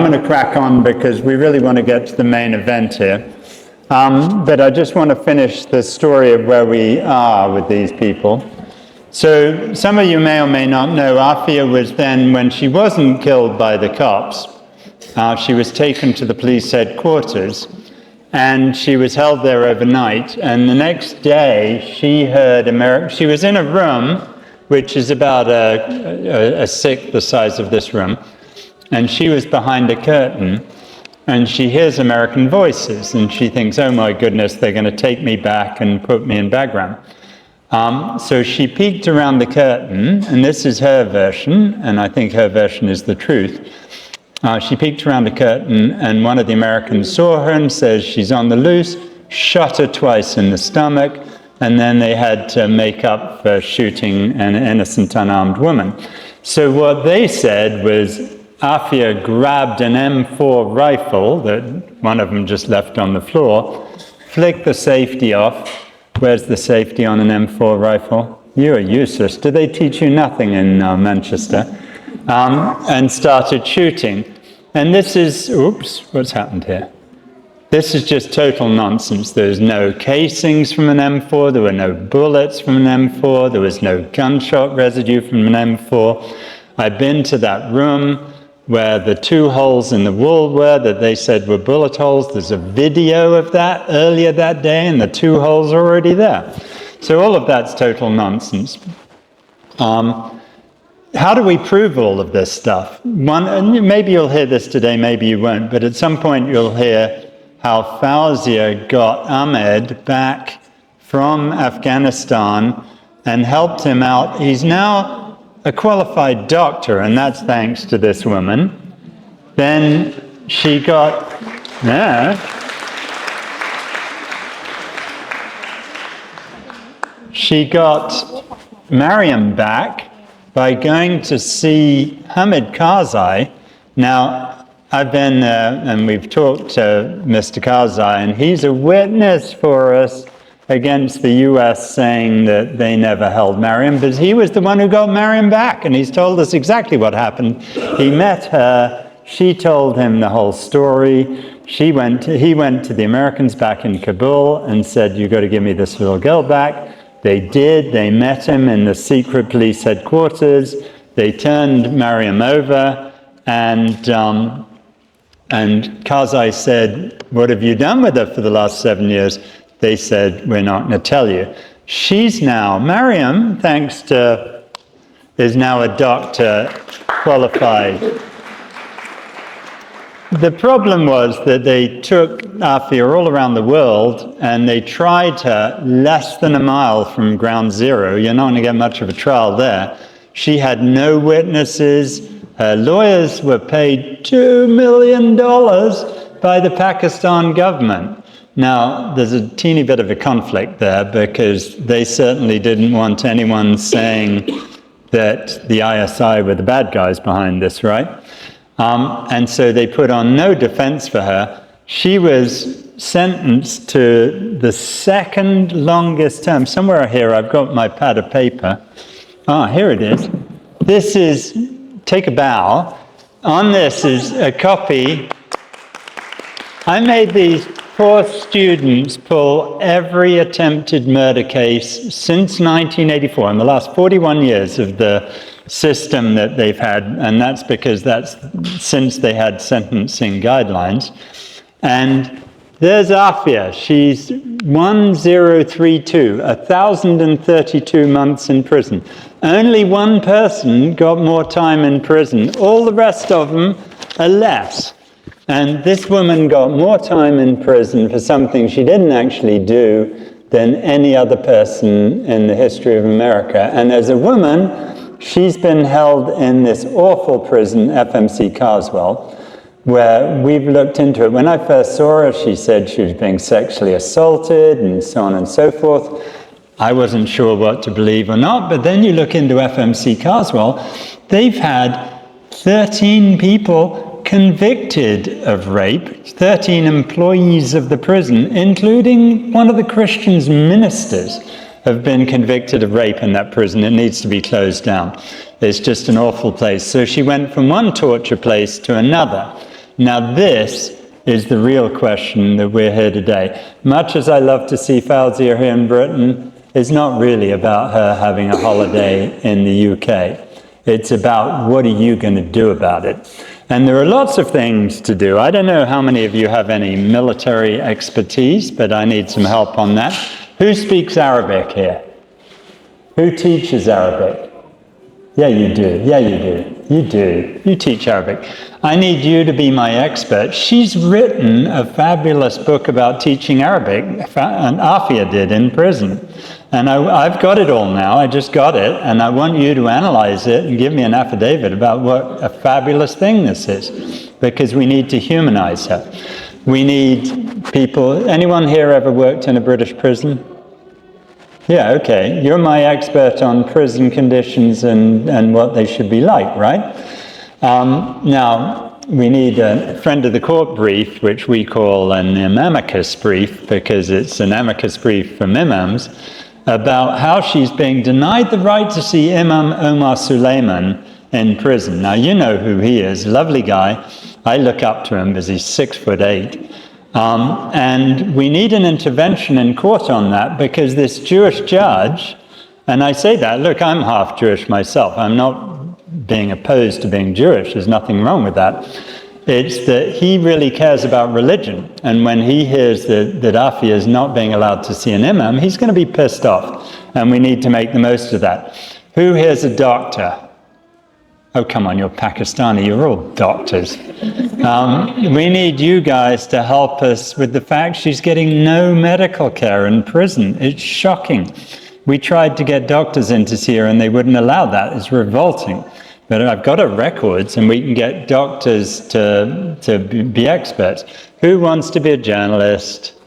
I'm going to crack on because we really want to get to the main event here. But I just want to finish the story of where we are with these people. So some of you may or may not know, Aafia was then, when she wasn't killed by the cops, she was taken to the police headquarters and she was held there overnight. And the next day she heard she was in a room which is about a sixth the size of this room. And she was behind a curtain and she hears American voices and she thinks, oh my goodness, they're going to take me back and put me in Bagram. So she peeked around the curtain, and this is her version, and I think her version is the truth. She peeked around the curtain, and one of the Americans saw her and says she's on the loose, shot her twice in the stomach, and then they had to make up for shooting an innocent unarmed woman. So what they said was Aafia grabbed an M4 rifle that one of them just left on the floor, flicked the safety off. Where's the safety on an M4 rifle? You are useless. Do they teach you nothing in Manchester? And started shooting. And this is, oops, what's happened here? This is just total nonsense. There's no casings from an M4. There were no bullets from an M4. There was no gunshot residue from an M4. I've been to that room where the two holes in the wall were that they said were bullet holes. There's a video of that earlier that day, and the two holes are already there. So all of that's total nonsense. How do we prove all of this stuff? And maybe you'll hear this today, maybe you won't, but at some point you'll hear how Fauzia got Ahmed back from Afghanistan and helped him out. He's now a qualified doctor, and that's thanks to this woman. Then she got, she got Mariam back by going to see Hamid Karzai. Now, I've been there and we've talked to Mr. Karzai, and he's a witness for us against the US saying that they never held Mariam, but he was the one who got Mariam back, and he's told us exactly what happened. He met her, she told him the whole story. He went to the Americans back in Kabul and said, you've got to give me this little girl back. They did. They met him in the secret police headquarters. They turned Mariam over, and Karzai said, what have you done with her for the last 7 years? They said, we're not going to tell you. She's now, Mariam, is now a doctor, qualified. The problem was that they took Aafia all around the world and they tried her less than a mile from ground zero. You're not going to get much of a trial there. She had no witnesses. Her lawyers were paid $2 million by the Pakistan government. Now, there's a teeny bit of a conflict there because they certainly didn't want anyone saying that the ISI were the bad guys behind this, right? And so they put on no defense for her. She was sentenced to the second longest term. Somewhere here, I've got my pad of paper. Here it is. This is, take a bow. On this is a copy. I made these poor students pull every attempted murder case since 1984, in the last 41 years of the system that they've had, and that's because that's since they had sentencing guidelines. And there's Aafia. She's 1032, 1,032 months in prison. Only one person got more time in prison. All the rest of them are less. And this woman got more time in prison for something she didn't actually do than any other person in the history of America. And as a woman, she's been held in this awful prison, FMC Carswell, where we've looked into it. When I first saw her, she said she was being sexually assaulted and so on and so forth. I wasn't sure what to believe or not, but then you look into FMC Carswell, they've had 13 people convicted of rape, 13 employees of the prison, including one of the Christians' ministers, have been convicted of rape in that prison. It needs to be closed down. It's just an awful place. So she went from one torture place to another. Now this is the real question that we're here today. Much as I love to see Fauzia here in Britain, it's not really about her having a holiday in the UK. It's about what are you going to do about it? And there are lots of things to do. I don't know how many of you have any military expertise, but I need some help on that. Who speaks Arabic here? Who teaches Arabic? Yeah, you do. Yeah, you do. You do. You teach Arabic. I need you to be my expert. She's written a fabulous book about teaching Arabic, and Aafia did in prison. And I've got it all now. I just got it. And I want you to analyze it and give me an affidavit about what a fabulous thing this is. Because we need to humanize her. We need people. Anyone here ever worked in a British prison? Yeah, okay. You're my expert on prison conditions and what they should be like, right? Now, we need a friend of the court brief, which we call an amicus brief, because it's an amicus brief from imams, about how she's being denied the right to see Imam Omar Suleiman in prison. Now, you know who he is, lovely guy. I look up to him because he's 6'8". And we need an intervention in court on that, because this Jewish judge, and I say that, look, I'm half Jewish myself. I'm not being opposed to being Jewish. There's nothing wrong with that. It's that he really cares about religion. And when he hears that Afia is not being allowed to see an imam, he's going to be pissed off. And we need to make the most of that. Who here's a doctor? Oh, come on, you're Pakistani. You're all doctors. We need you guys to help us with the fact she's getting no medical care in prison. It's shocking. We tried to get doctors in to see her and they wouldn't allow that. It's revolting. But I've got her records and we can get doctors to be experts. Who wants to be a journalist?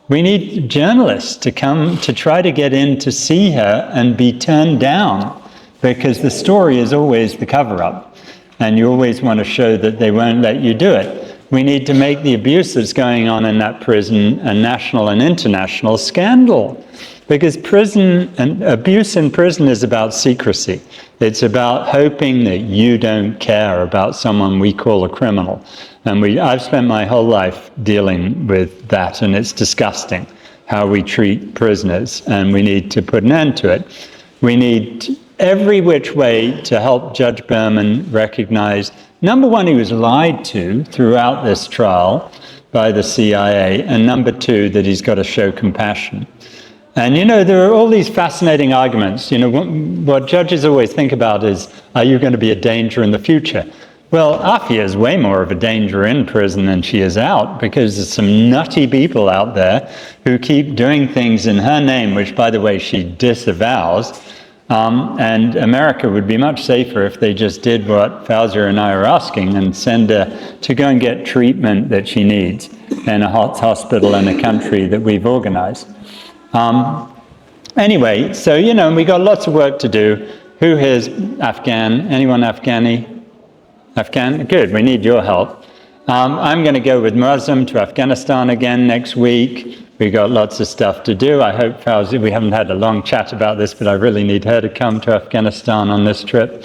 We need journalists to come to try to get in to see her and be turned down, because the story is always the cover-up. And you always want to show that they won't let you do it. We need to make the abuse that's going on in that prison a national and international scandal. Because prison and abuse in prison is about secrecy. It's about hoping that you don't care about someone we call a criminal. And I've spent my whole life dealing with that, and it's disgusting how we treat prisoners, and we need to put an end to it. We need every which way to help Judge Berman recognize, number one, he was lied to throughout this trial by the CIA, and number two, that he's got to show compassion. And, you know, there are all these fascinating arguments. You know, what judges always think about is, are you going to be a danger in the future? Well, Afia is way more of a danger in prison than she is out, because there's some nutty people out there who keep doing things in her name, which, by the way, she disavows. And America would be much safer if they just did what Fauzia and I are asking and send her to go and get treatment that she needs in a hospital in a country that we've organized. Anyway, so, you know, we got lots of work to do. Who here's Afghan? Anyone Afghani? Afghan? Good, we need your help. I'm going to go with Muslim to Afghanistan again next week. We got lots of stuff to do. I hope Fauzia, we haven't had a long chat about this, but I really need her to come to Afghanistan on this trip.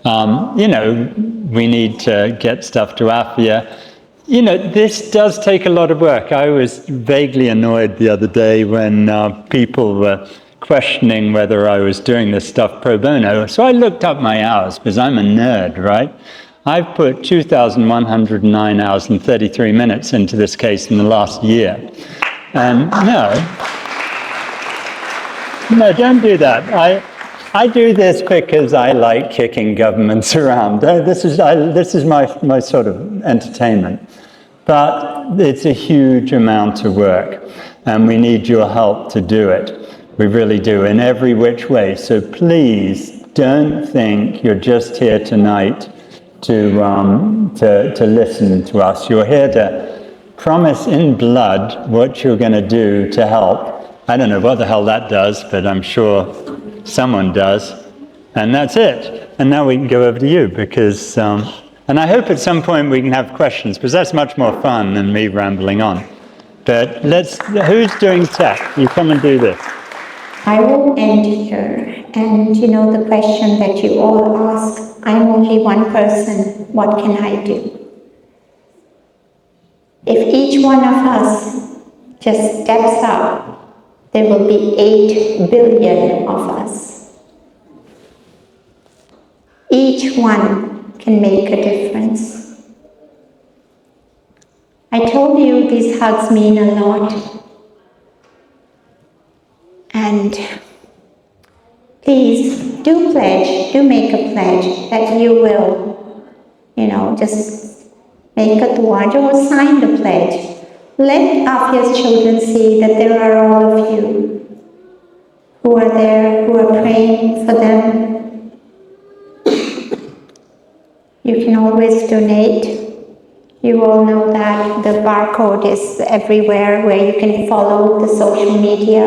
You know, we need to get stuff to Afia. You know, this does take a lot of work. I was vaguely annoyed the other day when people were questioning whether I was doing this stuff pro bono. So I looked up my hours, because I'm a nerd, right? I've put 2,109 hours and 33 minutes into this case in the last year. And no, don't do that. I do this because I like kicking governments around. This is my sort of entertainment. But it's a huge amount of work, and we need your help to do it. We really do, in every which way. So please don't think you're just here tonight to listen to us. You're here to promise in blood what you're going to do to help. I don't know what the hell that does, but I'm sure someone does. And that's it. And now we can go over to you, because, and I hope at some point we can have questions, because that's much more fun than me rambling on. But who's doing tech? You come and do this. I will end here. And you know the question that you all ask, I'm only one person, what can I do? If each one of us just steps up, there will be 8 billion of us. Each one can make a difference. I told you these hugs mean a lot. And please do make a pledge that you will, just make a dua or sign the pledge. Let Afia's children see that there are all of you who are there, who are praying for them. You can always donate. You all know that the barcode is everywhere where you can follow the social media.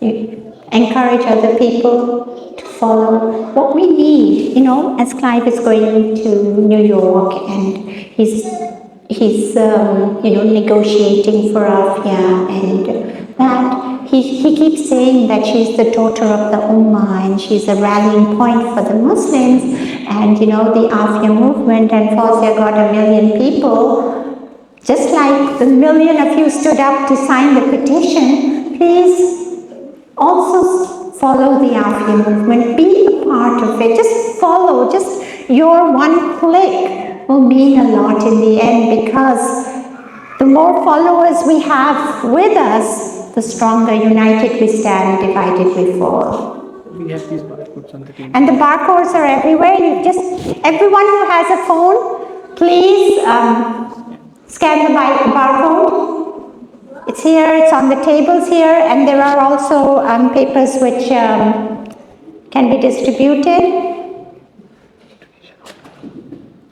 You encourage other people to follow what we need, as Clive is going to New York and he's negotiating for Afia, and that he keeps saying that she's the daughter of the Ummah and she's a rallying point for the Muslims, and the Afia movement, and Fawzia got 1 million people. Just like the 1 million of you stood up to sign the petition, please also follow the Afia movement, be a part of it, just follow, just your one click will mean a lot in the end, because the more followers we have with us, the stronger united we stand, divided we fall. We have these barcodes on the table. And the barcodes are everywhere. Everyone who has a phone, please scan the barcode. It's here, it's on the tables here, and there are also papers which can be distributed.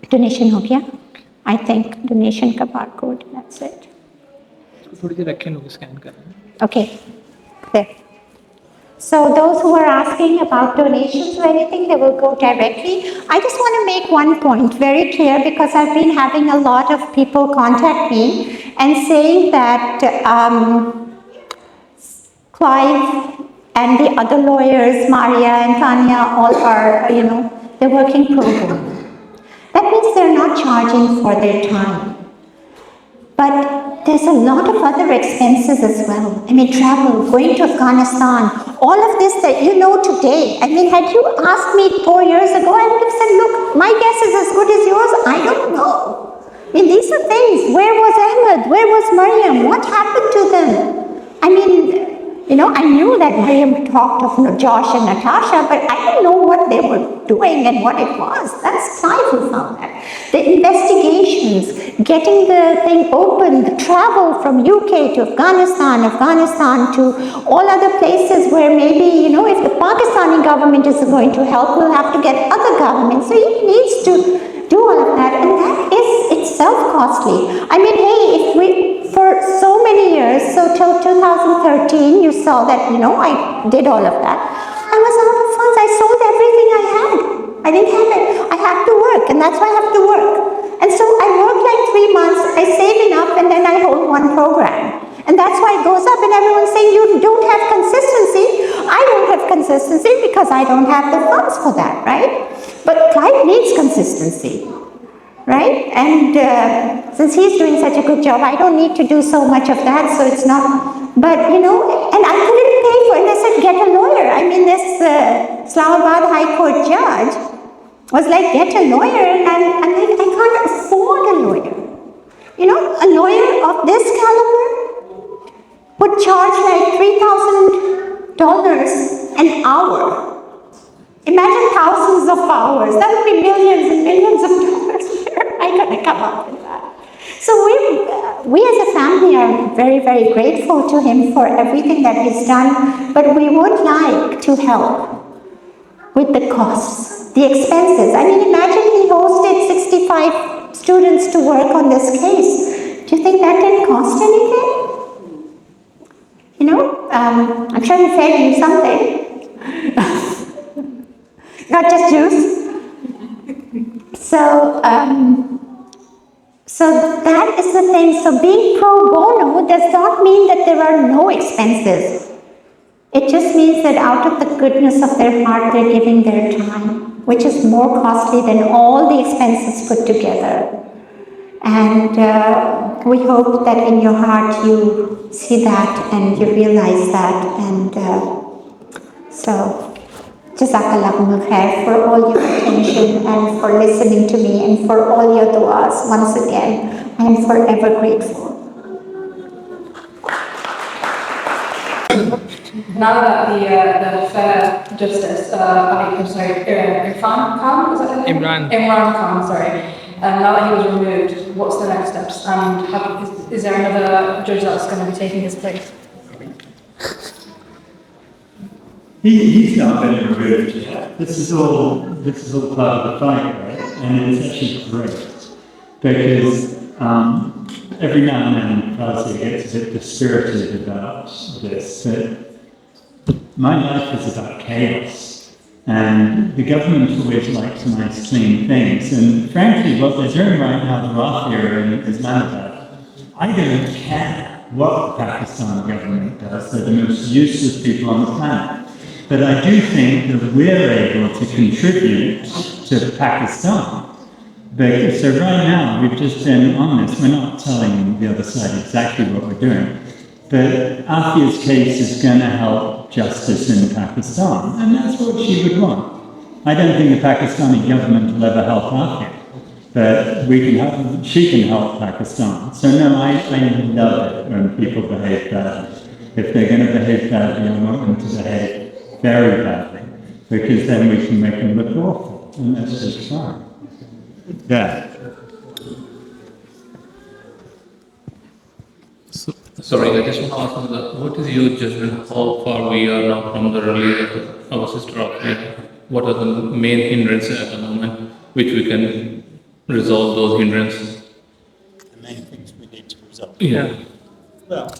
Donation ho gaya? I think donation ka barcode, that's it. Okay, there. So those who are asking about donations or anything, they will go directly. I just want to make one point very clear, because I've been having a lot of people contact me and saying that Clive and the other lawyers, Maria and Tanya, all are, they're working pro bono. That means they're not charging for their time. But there's a lot of other expenses as well. Travel, going to Afghanistan, all of this that you know today. Had you asked me 4 years ago, I would have said, look, my guess is as good as yours. I don't know. These are things. Where was Ahmed? Where was Mariam? What happened to them? I knew that Mariam talked of Josh and Natasha, but I didn't know what they were doing and what it was. That's Clive who found that. The investigations, getting the thing open, the travel from UK to Afghanistan to all other places where maybe, if the Pakistani government isn't going to help, we'll have to get other governments. So he needs to do all of that, and that is itself costly. For so many years, so till 2013, you saw that, I did all of that. I was out of funds. I sold everything I had. I didn't have it. I have to work, and that's why I have to work. And so I work like 3 months, I save enough, and then I hold one program. And that's why it goes up, and everyone's saying, you don't have consistency. I don't have consistency because I don't have the funds for that, right? But Clive needs consistency. Right? And since he's doing such a good job, I don't need to do so much of that, so it's not, but and I couldn't pay for it. And I said, get a lawyer. This Islamabad High Court judge was like, get a lawyer, and I can't afford a lawyer. A lawyer of this caliber would charge like $3,000 an hour. Imagine thousands of hours. That would be millions and millions of dollars. Where am I going to come up with that? So we as a family are very, very grateful to him for everything that he's done, but we would like to help with the costs, the expenses. Imagine he hosted 65 students to work on this case. Do you think that didn't cost anything? I'm sure he fed you something. Not just juice. So that is the thing. So being pro bono does not mean that there are no expenses. It just means that out of the goodness of their heart, they're giving their time, which is more costly than all the expenses put together. And we hope that in your heart you see that and you realize that. And so, Jazakallah khair for all your attention and for listening to me and for all your du'as. Once again, I am forever grateful. Now that the fair justice, Irfan Khan, is that his name? Imran Khan, sorry. Now that he was removed, what's the next steps? And is there another judge that's going to be taking his place? He's not been removed yet. This is all part of the fight, right? And it's actually great because every now and then Fazia gets a bit dispirited about this. But my life is about chaos, and the government always likes nice, clean things. And frankly, what they're doing right now to Aafia and Islamabad, I don't care what the Pakistan government does. They're the most useless people on the planet. But I do think that we're able to contribute to Pakistan. So right now, we've just been on this. We're not telling the other side exactly what we're doing. But Afia's case is going to help justice in Pakistan. And that's what she would want. I don't think the Pakistani government will ever help Afia. But she can help Pakistan. So no, I love it when people behave badly. If they're going to behave badly, I want them to behave very badly, because then we can make them look awful, and that's just fine. Yeah. Sorry, I just want to ask you, what is your judgment? How far we are now from the release of our sister Afia? What are the main hindrances at the moment, which we can resolve those hindrances? The main things we need to resolve. Yeah. Well,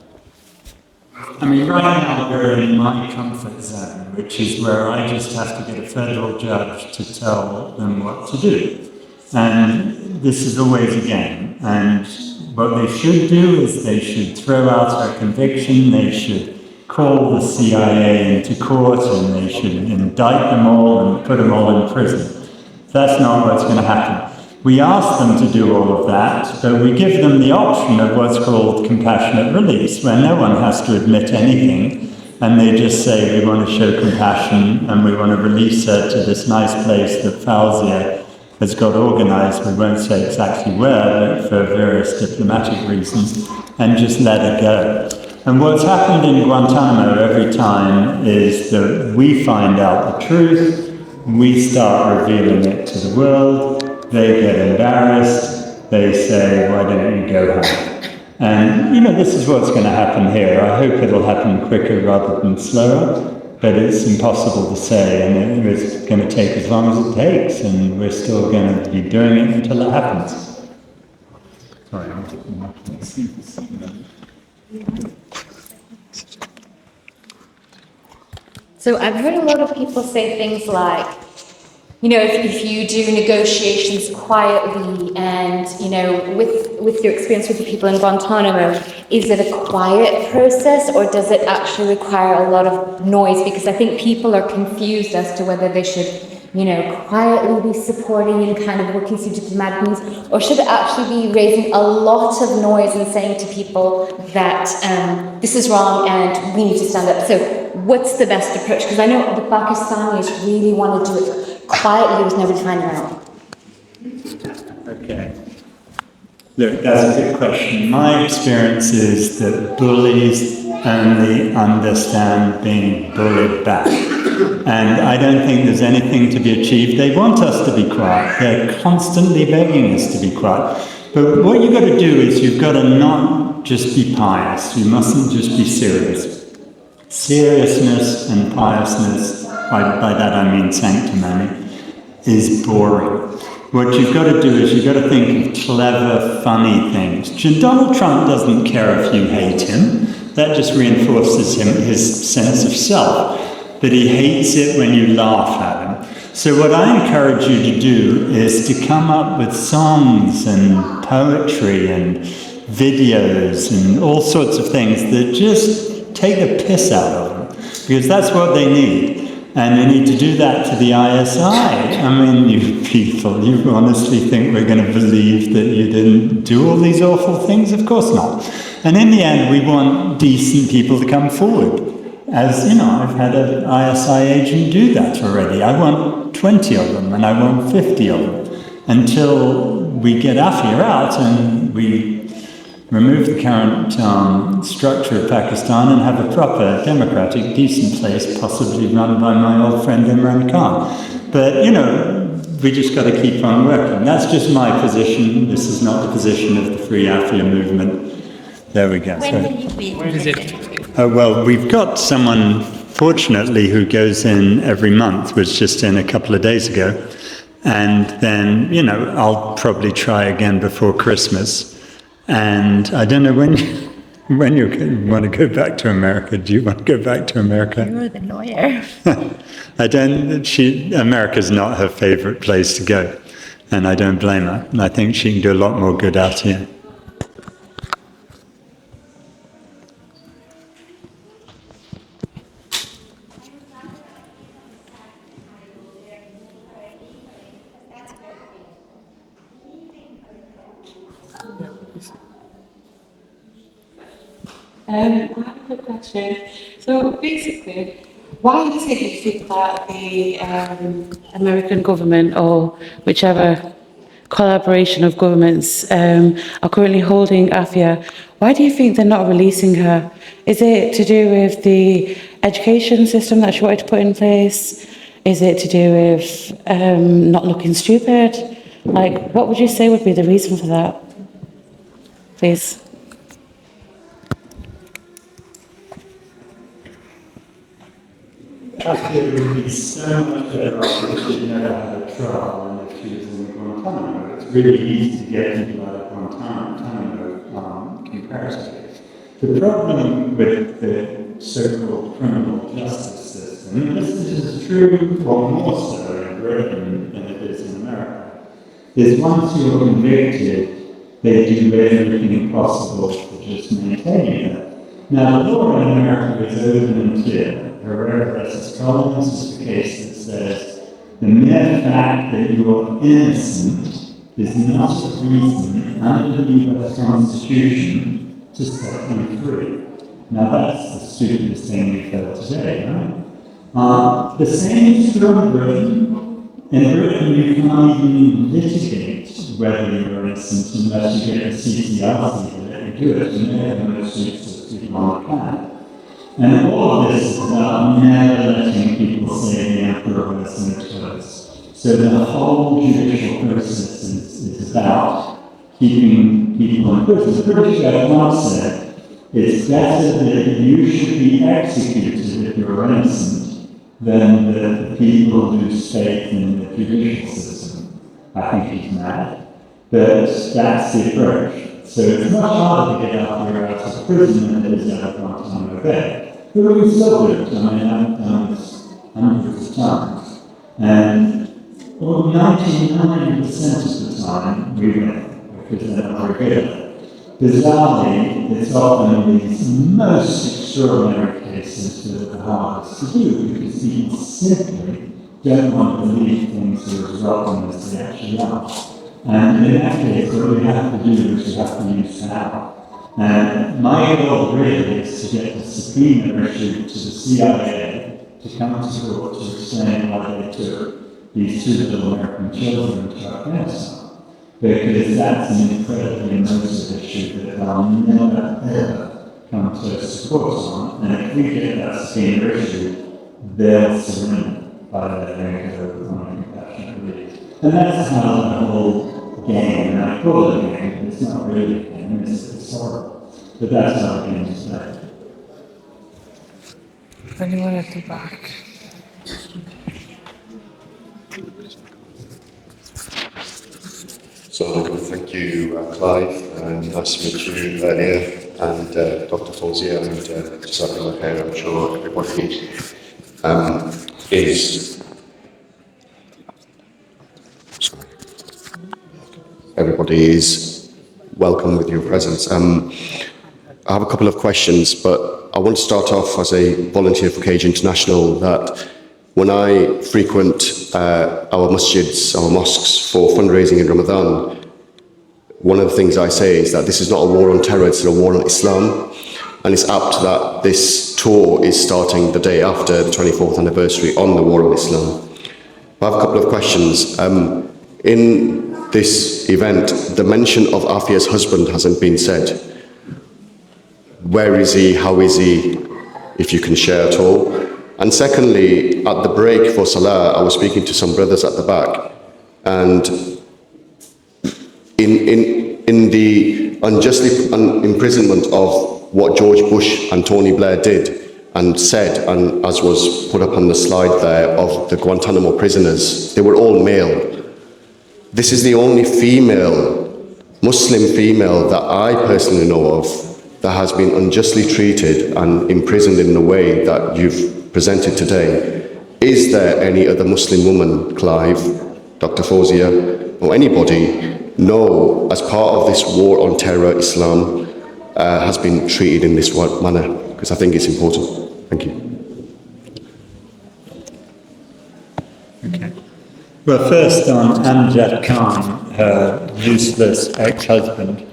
I mean, right now we're in my comfort zone, which is where I just have to get a federal judge to tell them what to do. And this is always a game. And what they should do is they should throw out our conviction, they should call the CIA into court, and they should indict them all and put them all in prison. That's not what's going to happen. We ask them to do all of that, but we give them the option of what's called compassionate release, where no one has to admit anything, and they just say, we want to show compassion, and we want to release her to this nice place that Fawzia has got organized. We won't say exactly where, but for various diplomatic reasons, and just let her go. And what's happened in Guantanamo every time is that we find out the truth, we start revealing it to the world, they get embarrassed, they say, why don't you go home? And, this is what's going to happen here. I hope it'll happen quicker rather than slower, but it's impossible to say, and it's going to take as long as it takes, and we're still going to be doing it until it happens. Sorry, I'm So I've heard a lot of people say things like, if you do negotiations quietly and, with your experience with the people in Guantanamo, is it a quiet process or does it actually require a lot of noise? Because I think people are confused as to whether they should, quietly be supporting and kind of working through diplomatic means, or should it actually be raising a lot of noise and saying to people that this is wrong and we need to stand up. So what's the best approach? Because I know the Pakistanis really want to do it quietly with nobody finding out. Okay. Look, that's a good question. My experience is that bullies only understand being bullied back. And I don't think there's anything to be achieved. They want us to be quiet. They're constantly begging us to be quiet. But what you've got to do is you've got to not just be pious. You mustn't just be serious. Seriousness and piousness, by that I mean sanctimony, is boring. What you've got to do is you've got to think of clever, funny things. Donald Trump doesn't care if you hate him. That just reinforces his sense of self. But he hates it when you laugh at him. So what I encourage you to do is to come up with songs and poetry and videos and all sorts of things that just take the piss out of them. Because that's what they need. And you need to do that to the ISI. I mean, you people, you honestly think we're going to believe that you didn't do all these awful things? Of course not. And in the end, we want decent people to come forward. As you know, I've had an ISI agent do that already. I want 20 of them, and I want 50 of them, until we get Afia out and we remove the current structure of Pakistan and have a proper, democratic, decent place, possibly run by my old friend Imran Khan. But, you know, we just got to keep on working. That's just my position. This is not the position of the Free Afia movement. There we go. When will you be visiting? Well, we've got someone, fortunately, who goes in every month, was just in a couple of days ago. And then, you know, I'll probably try again before Christmas. And I don't know when you want to go back to America. Do you want to go back to America? You're the lawyer. America's not her favorite place to go. And I don't blame her. I think she can do a lot more good out here. I have a quick question. So basically, why is it you think that the American government, or whichever collaboration of governments, are currently holding Afia? Why do you think they're not releasing her? Is it to do with the education system that she wanted to put in place? Is it to do with not looking stupid? Like, what would you say would be the reason for that? Please. Afia would be so much better off if she never had a trial than if she was in Guantanamo. It's really easy to get people out of Guantanamo comparatively. The problem with the so-called criminal justice system, and this is true, or more so in Britain than it is in America, is once you're convicted, they do everything possible to just maintain you. Now, the law in America is open and clear. Herrera versus Collins is the case that says the mere fact that you're innocent is not a reason under the US Constitution to set you free. Now that's the stupidest thing we've heard today, right? The same is true in Britain. In Britain, you can't even litigate whether you're innocent unless you get the CCRC to let you do it, and they're the most useless people on the planet. And all of this is about never letting people say the emperor wears no clothes. So the whole judicial process is about keeping people in prison. The British judge once said, it's better that you should be executed if you're innocent than that the people lose faith in the judicial system. I think he's mad, but that's the approach. So it's much harder to get Afia out of prison than it is out of Guantanamo Bay. But we still do it. I mean, I've done this hundreds of times. And 99% of the time we win, because they're not very good at it. Bizarrely, it's often these most extraordinary cases that are the hardest to do, because people simply don't want to believe things are as rotten as they actually are. And in that case, what we have to do is we have to use power. And my goal really is to get the subpoena issued to the CIA to come to court to explain why they took these two little American children to Afghanistan. Because that's an incredibly emotive issue that they'll never, ever come close to court on. And if we get that subpoena issued, they'll surrender by letting it go on a compassionate release. And that's how the whole game, and I call it a game, it's not really a game, it's horrible. But that's how the game is played. Anyone at the back? So thank you, Clive, and nice to meet you earlier, and Dr. Fawzia and Jazakallah Khair. I'm sure everybody is welcome with your presence. I have a couple of questions, but I want to start off as a volunteer for Cage International that when I frequent our masjids, our mosques for fundraising in Ramadan, one of the things I say is that this is not a war on terror, it's a war on Islam. And it's apt that this tour is starting the day after the 24th anniversary on the war on Islam. I have a couple of questions. In this event, the mention of Afia's husband hasn't been said. Where is he? How is he? If you can share at all. And secondly, at the break for Salah, I was speaking to some brothers at the back, and in the unjustly imprisonment of what George Bush and Tony Blair did and said, and as was put up on the slide there, of the Guantanamo prisoners, they were all male. This is the only Muslim female that I personally know of that has been unjustly treated and imprisoned in the way that you've presented today. Is there any other Muslim woman, Clive, Dr. Fawzia, or anybody, know, as part of this war on terror, Islam has been treated in this manner? Because I think it's important. Thank you. Okay. Well, first on Amjad Khan, her useless ex-husband.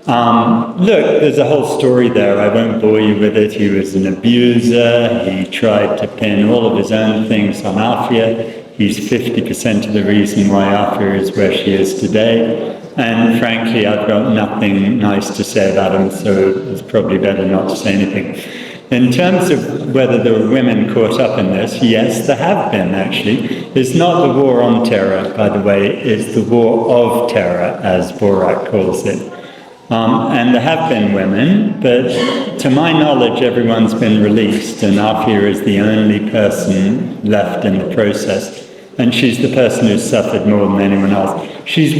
Look, there's a whole story there. I won't bore you with it. He was an abuser. He tried to pin all of his own things on Afia. He's 50% of the reason why Afia is where she is today. And frankly, I've got nothing nice to say about him, so it's probably better not to say anything. In terms of whether there were women caught up in this, yes, there have been, actually. It's not the war on terror, by the way, it's the war of terror, as Borat calls it. And there have been women, but to my knowledge, everyone's been released, and Afia is the only person left in the process. And she's the person who's suffered more than anyone else. She's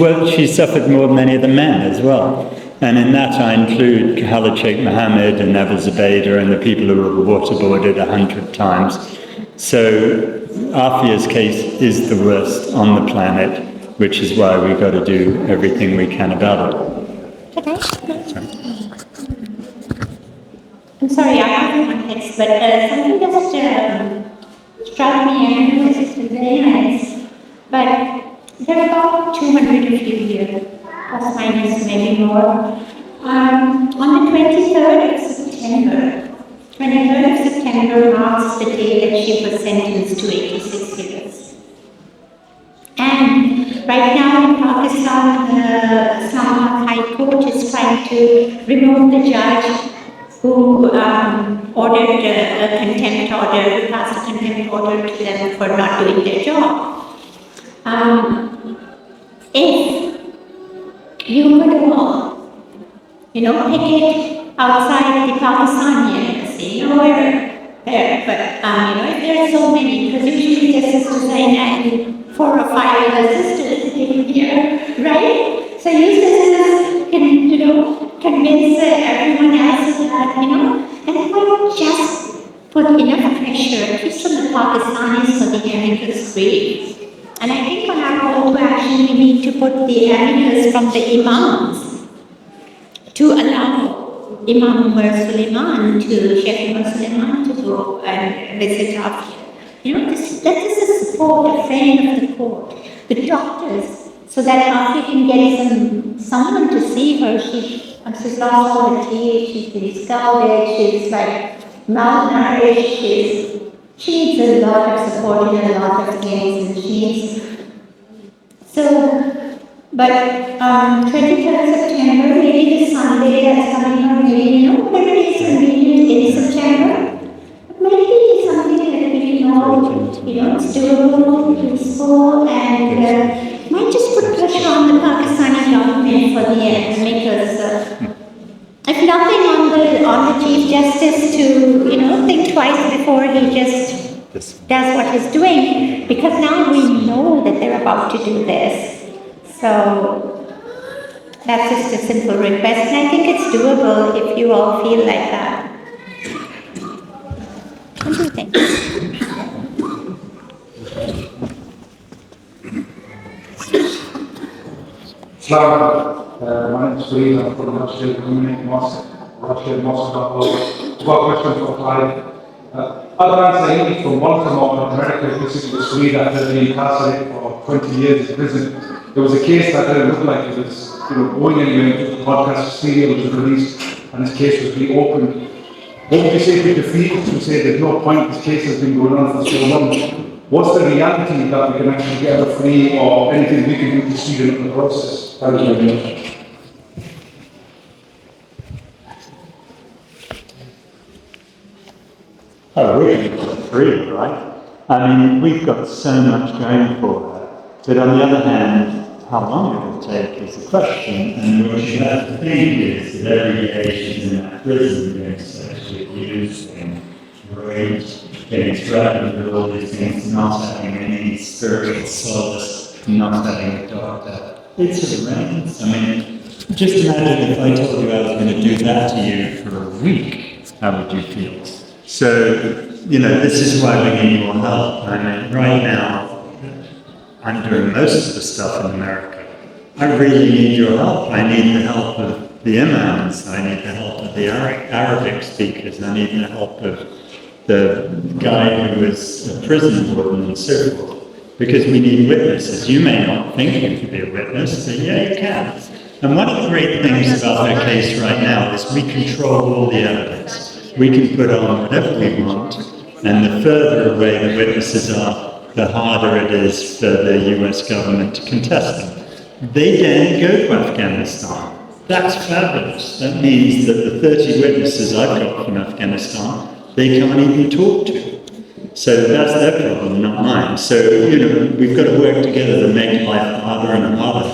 suffered more than any of the men as well. And in that I include Khalid Sheikh Mohammed and Abu Zubaydah and the people who were waterboarded 100 times. So Afia's case is the worst on the planet, which is why we've got to do everything we can about it. I'm sorry, I have one text, but something just struck me, and it's very nice. But there are about 200 of you here, plus minus maybe more. On the 23rd of September marks the day that she was sentenced to 86 years. And right now in Pakistan, the Islamabad High Court is trying to remove the judge who ordered a contempt order, who passed a contempt order to them for not doing their job. If you could all, picket outside the Pakistani embassy, nowhere there, but if there are so many, because usually there's Sister Zainab and 4 or 5 other sisters sitting here, right? So you sisters can, convince everyone else that, and it might just put enough pressure, at least on the Pakistanis, so the amicus brief. And I think on our call to action, we need to put the amicus from the imams to allow Imam Umar Suleiman Sheikh Umar Suleiman to go and visit Afia. That is a support, a friend of the court, the doctors, so that Afia can get someone to see her. She's lost all her teeth, she's been scalded, she's malnourished, she needs a lot of support in a lot of things, and she needs. But 23rd September, maybe the Sunday that's coming up, maybe, whatever is convenient in September, but maybe something that we it's doable, peaceful, and might just put pressure on the Pakistani government for the amicus. If nothing on the Chief Justice to, think twice before he just does what he's doing, because now we know that they're about to do this. So that's just a simple request, and I think it's doable if you all feel like that. What do you think? My name is Fareed, I'm from Rashid Community Mosque, Rashid Mosque.org. I've got a question for Clive. saying from Baltimore, America, this was Sweden after being incarcerated for 20 years in prison. There was a case that didn't look like it was going anywhere. The podcast serial was released and this case was reopened. What would you say to defeat to say there's no point, this case has been going on for so long? What's the reality that we can actually get her free or anything we can do to speed up the process? Thank you very much. Oh, we're going to get free, right? I mean, we've got so much going for her. But on the other hand, how long it will take is the question. And what you have to think is that every day she's in that prison getting sexually abused and raped, getting threatened with all these things, not having any spiritual solace, not having a doctor. It's horrendous. I mean, just imagine if I told you I was going to do that to you for a week, how would you feel? So, this is why we need more help. I mean, right now, I'm doing most of the stuff in America. I really need your help. I need the help of the imams. I need the help of the Arabic speakers. I need the help of the guy who was a prison warden and so forth. Because we need witnesses. You may not think you can be a witness, but yeah, you can. And one of the great things about their case right now is we control all the evidence. We can put on whatever we want, and the further away the witnesses are, the harder it is for the US government to contest them. They then go to Afghanistan. That's fabulous. That means that the 30 witnesses I've got from Afghanistan, they can't even talk to. So that's their problem, not mine. So, we've got to work together to make life harder and harder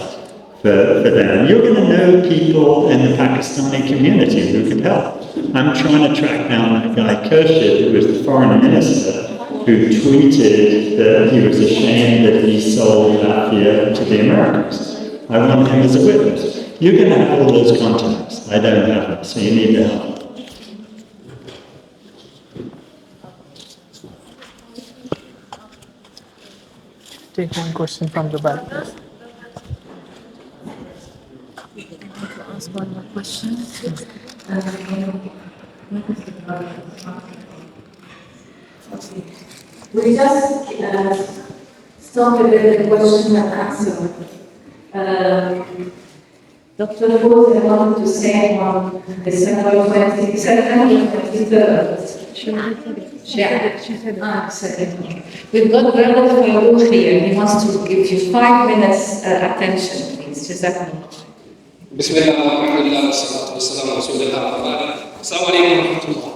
for them. You're going to know people in the Pakistani community who can help. I'm trying to track down that guy Khurshid, who was the foreign minister, who tweeted that he was ashamed that he sold Afia to the Americans. I want him as a witness. You're going to have all those contacts. I don't have them, so you need to help. Take one question from the back, please. Ask one more question. We just started with the question and answer. Dr. Fawzi wanted to say on December 22nd and 23rd. We've got Brother Farouk here. He wants to give you 5 minutes attention, please. Jazakumullah. بسم الله والحمد لله والصلاة والسلام على رسول الله. السلام عليكم ورحمة الله.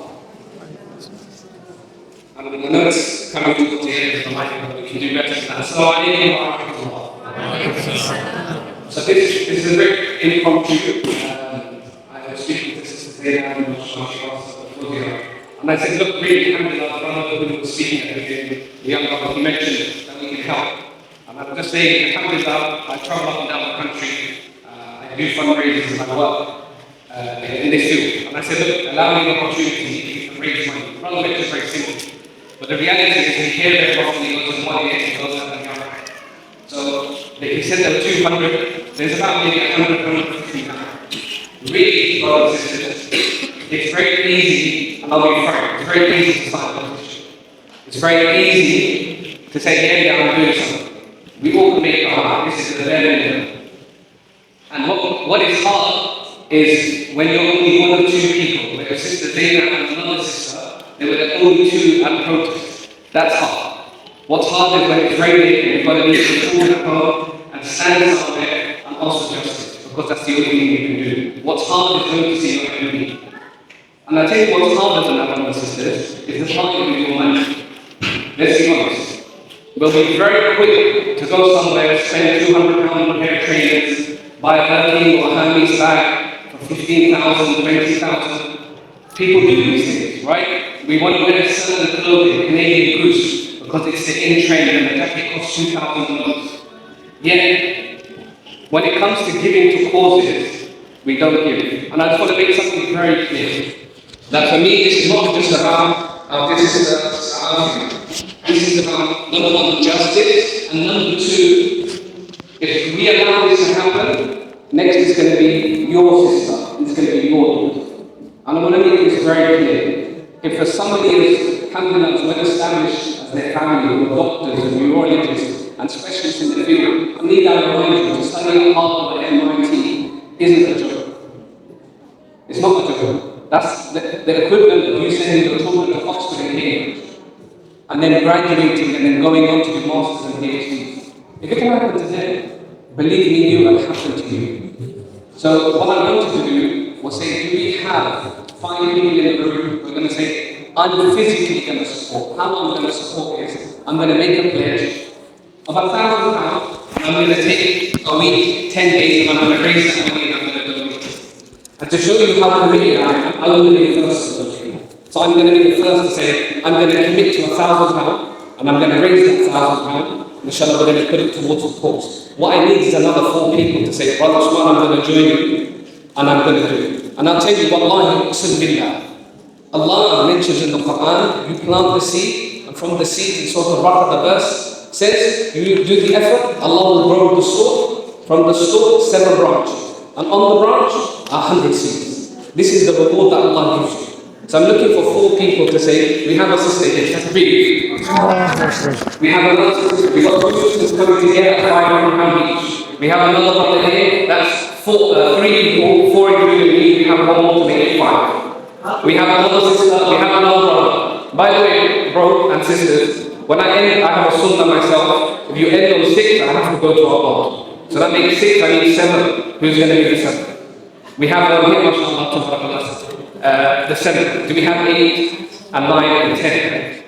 And I know it's coming to the end of the mic, but we can do better than that. Assalamu alaikum wa rahmatullah. So this is a very impromptu. I was speaking to Sister Zaina and and I said, look, really, alhamdulillah, the brother who was speaking at the young brother, he mentioned that we can help. And I'm just saying, alhamdulillah, I travel up and down the country. I do fundraisers and I work in this field. And I said, look, allow me the opportunity to raise money. Rather than just very simple. But the reality is we hear very often it goes to 1 year, it goes up and down. So he said there were 200, there's about maybe 100, 150 now. Really, brothers and sisters, it's very easy, and I'll be frank, it's very easy to start a competition. It's very easy to say, yeah, I'm doing something. We all can make it, this is the bare minimum. And what is hard is when you're only 1 or 2 people, like your sister Zaina and another sister, they were the only 2 at the protest. That's hard. What's hard is when it's raining and you've got to leave the food at home and stand somewhere and also justice, because that's the only thing you can do. What's hard is going to see your enemy. And I tell you what's harder than that, brothers and sisters, is the parting with your money. Let's be honest. We'll be very quick to go somewhere, spend £200 on a pair of trainers, buy a Birkin or a Hermes bag for 15,000, 20,000. People do these things, right? We want to wear certain clothing, Canadian Goose, because it's the in-trend and the jacket costs $2,000. Yet, when it comes to giving to causes, we don't give. And I just want to make something very clear. That for me, this is not just about this is Aafia. This is about number 1, justice, and number 2, if we allow this to happen, next is going to be your sister, it's going to be your daughter. And I want to make this very clear. If for somebody as alhamdulillah, well established as their family, who are doctors and neurologists and specialists in the field. I need that reminder to study at Harvard and MIT isn't a joke. It's not a joke. That's the equivalent of you sending your children to Oxford and Cambridge and then graduating and then going on to do masters and PhDs. If it can happen to them, believe me, you, it will happen to you. So what I wanted to do was say, do we have 5 people in the group who are going to say, I'm physically going to support. How I'm going to support is, I'm going to make a pledge of £1,000, and I'm going to take a week, 10 days, and I'm going to raise that money and I'm going to donate it. And to show you how committed I am, I will be the first to donate. So I'm going to be the first to say, I'm going to commit to £1,000, and I'm going to raise that £1,000. Inshallah, we're going to put it towards the cause. What I need is another 4 people to say, Brother Usman, I'm going to join you, and I'm going to do it. And I'll tell you, Wallahi, uqsim billah. Allah mentions in the Quran, you plant the seed, and from the seed, in Surah Al-Baqarah, the verse says, you do the effort, Allah will grow the stalk, from the stalk, 7 branches, and on the branch, 100 seeds. This is the reward that Allah gives you. So I'm looking for 4 people to say, we have a sister here, that's big. We have another sister, we've got 2 sisters coming together at £500 each. We have another brother here, that's 3 people, 4 including me, we have 1 more to make it 5. We have another sister, we have another brother. By the way, bro and sisters, when I end, I have a sunnah myself. If you end on 6, I have to go to our God. So that makes 6, I need 7. Who's going to be the 7th? We have one here, mashallah, the 7th. Do we have 8 and 9 and 10?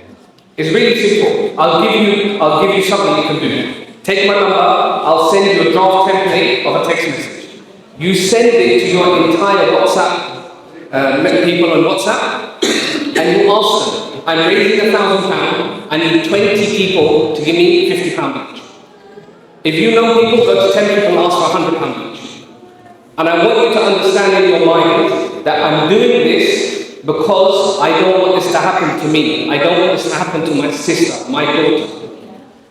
It's really simple. I'll give you something you can do. Take my number, I'll send you a draft template of a text message. You send it to your entire WhatsApp people on WhatsApp, and you ask them, I'm raising £1,000, I need 20 people to give me £50 each. If you know people, go to 10 people and ask for £100 each. And I want you to understand in your mind that I'm doing this because I don't want this to happen to me. I don't want this to happen to my sister, my daughter.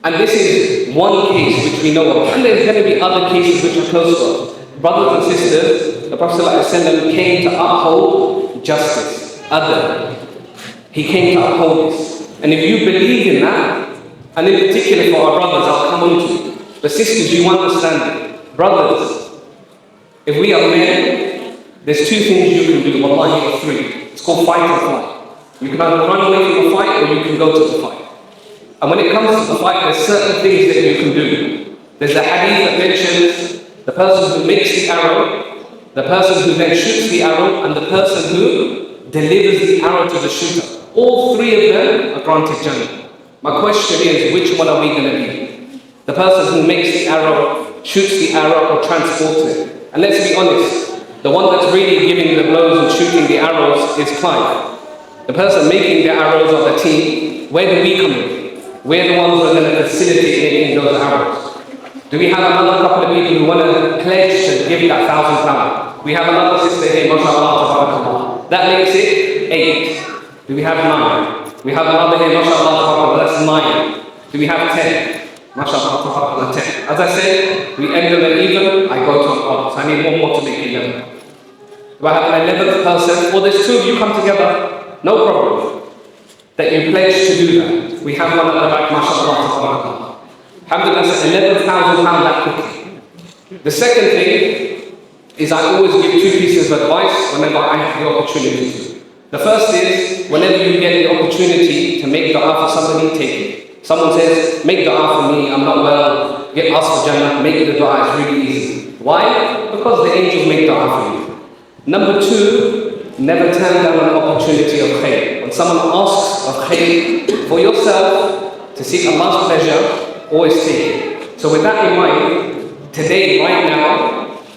And this is one case which we know of. And there's going to be other cases which are close to us. Brothers and sisters, the Prophet ﷺ came to uphold justice, adl. He came to uphold this. And if you believe in that, and in particular for our brothers, I'll come on to the sisters, you understand it. Brothers, if we are men, there's 2 things you can do, wallahi, or 3. It's called fight or flight. You can either run away from the fight or you can go to the fight. And when it comes to the fight, there's certain things that you can do. There's a hadith that mentions the person who makes the arrow, the person who then shoots the arrow, and the person who delivers the arrow to the shooter. All 3 of them are granted Jannah. My question is, which one are we going to be? The person who makes the arrow, shoots the arrow, or transports it. And let's be honest, the one that's really giving the blows and shooting the arrows is Clive. The person making the arrows of the team, where do we come in? We're the ones who are going to facilitate making those arrows. Do we have another couple of people who want to pledge to give that £1,000? We have another sister here, mashallah, that makes it 8. Do we have 9? We have another here, mashallah, that's 9. Do we have 10? Mashallah, 10. As I said, we end on an even, I go to an odd. So I need 1 more to make 11. Do I have an 11th person? Well, there's 2 of you come together, no problem. That you pledge to do that. We have one at the back, mashallah. Alhamdulillah, that's £11,000 that quickly. The second thing is I always give 2 pieces of advice whenever I have the opportunity to. The first is, whenever you get the opportunity to make dua for somebody, take it. Someone says, make dua for me, I'm not well, get asked for Jannah, make the dua, it's really easy. Why? Because the angels make dua for you. Number 2, never turn down an opportunity of khair. When someone asks of khair for yourself, to seek Allah's pleasure, always take it. So with that in mind, today, right now,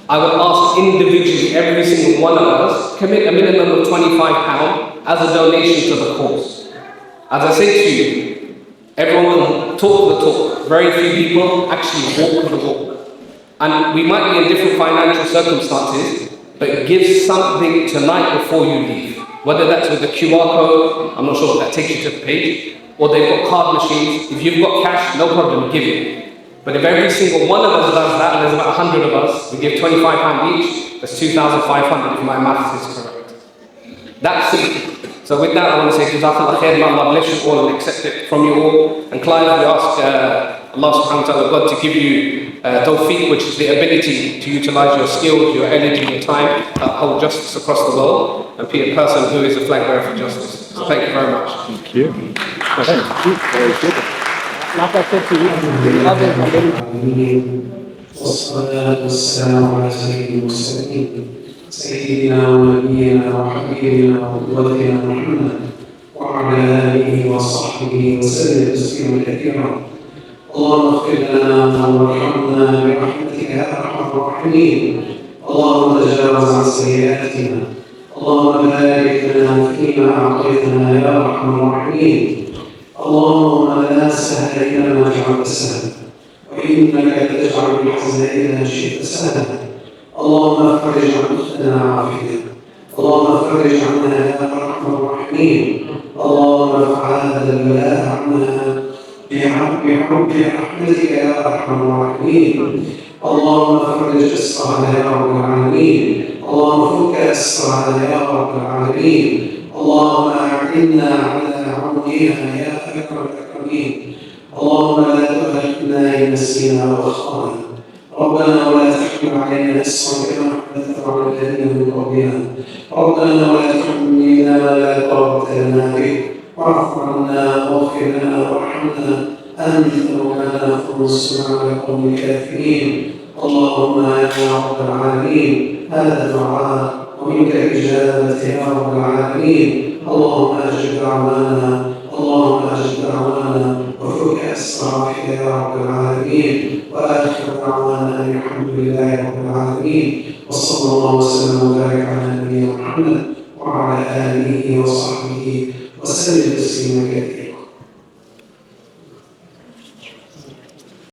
I would ask individually, every single one of us, commit a minimum of £25 as a donation to the cause. As I said to you, everyone can talk the talk. Very few people actually walk the walk. And we might be in different financial circumstances, but give something tonight before you leave. Whether that's with the QR code, I'm not sure if that takes you to the page, or they've got card machines. If you've got cash, no problem, give it. But if every single one of us does that, and there's about 100 of us, we give £25 each, that's 2,500 if my maths is correct. That's it. So with that, I want to say Jazakallah khair, may Allah bless you all and accept it from you all. And Clive, we ask Allah subhanahu wa ta'ala, God, to give you tawfiq, which is the ability to utilize your skills, your energy, your time, uphold justice across the world, and be a person who is a flag bearer for justice. So thank you very much. Thank you. Like I said to you, والصلاة والسلام على سيد المرسلين سيدنا ونبينا وحبيبنا وقدوتنا محمد وعلى آله وصحبه وسلم تسليما كثيرا. اللهم اغفر لنا وارحمنا برحمتك يا أرحم الراحمين. اللهم تجاوز عن سيئاتنا. اللهم بارك لنا فيما أعطيتنا يا أرحم الراحمين. اللهم لا سهل إلا ما جعلت سهلا وإنك تجعل الحزن إذا شئت سهلا. اللهم فرج عن أختنا عافية. اللهم فرج عنها يا أرحم الراحمين. اللهم ارفع هذا البلاء عنها بحب رحمتك يا أرحم الراحمين. اللهم فرج أسرها يا رب العالمين. اللهم فك أسرها يا رب العالمين. اللهم أعنا على عونها يا أكرم الأكرمين. اللهم لا تؤاخذنا إن نسينا وأخطأنا. ربنا ولا تحمل علينا إصرا كما حملته على الذين من قبلنا. ربنا ولا تحملنا ما لا طاقة لنا به. واعف عنا واغفر لنا وارحمنا أنت مولانا فانصرنا على القوم الكافرين. اللهم يا رب العالمين هذا الدعاء ومنك الإجابة يا رب العالمين. اللهم أجب دعوانا. اللهم أجب دعوانا وفك أسرارك يا رب العالمين. وآخر دعوانا أن الحمد لله رب العالمين. وصلى الله وسلم وبارك على نبينا محمد وعلى آله وصحبه وسلم تسليما كثيرا.